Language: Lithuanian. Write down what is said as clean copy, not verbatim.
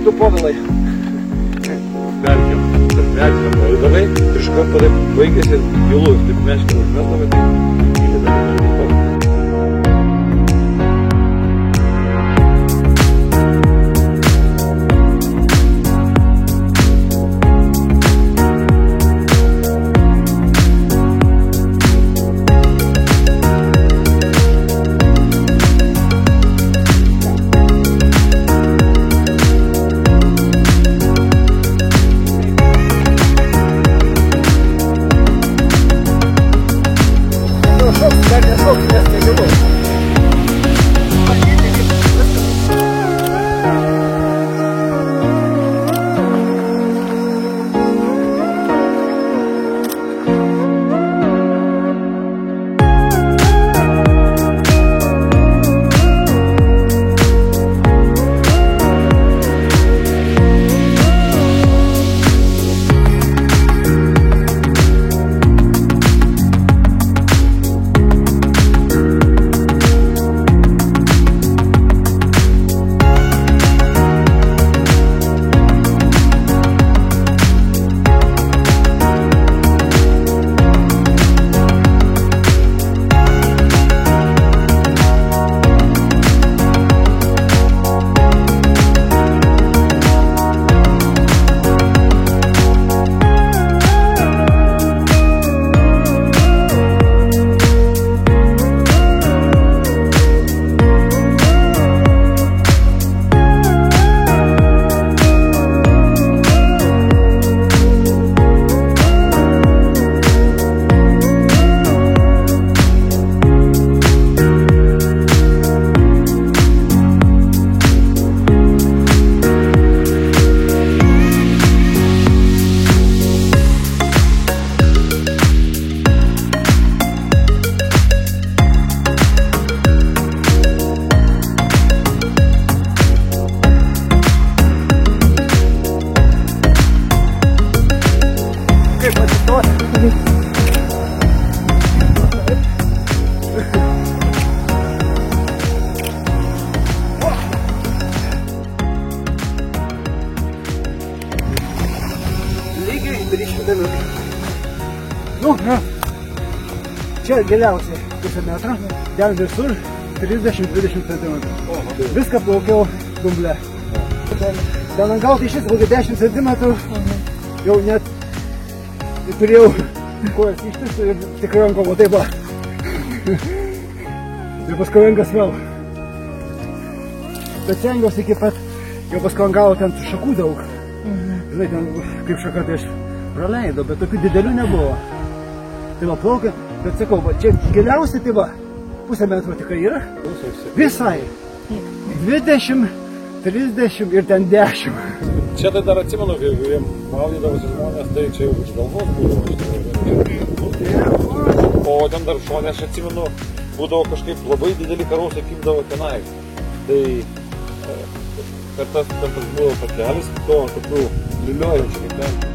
Tu Povilai. Merkiam, pavidalai, iš karto taip baigėsi gilus, taip meškį užmesdavai, tai įdėdami. Nu, čia giliausiai pusę metro, ten visur 30-20 cm. Viską plaukiau dumble. Ten ant gauti šis kokį 10 cm, jau net turėjau kojas ištis ir tikrai ranko, o taip va. Ir paskui rankas vėl. Bet stengiausi iki pat, jau paskui ant galo ten šakų daug. Žinai, ten kaip šaka tai aš praleidau, bet tokių didelių nebuvo. Tai va plaukia, bet sakau, va, čia giliausiai tai va, pusę metro tikrai yra. Visai. 20, 30 ir ten 10. Čia tai dar atsimenu, jeigu jiem maudydavosi žmonės, tai čia jau iš galvos būdavo. O ten dar šonė, aš atsimenu, būdavo kažkaip labai dideli karosai kibdavo tenai. Tai kad tas būdavo pakelis, to tokių liuliojančių kaip ten.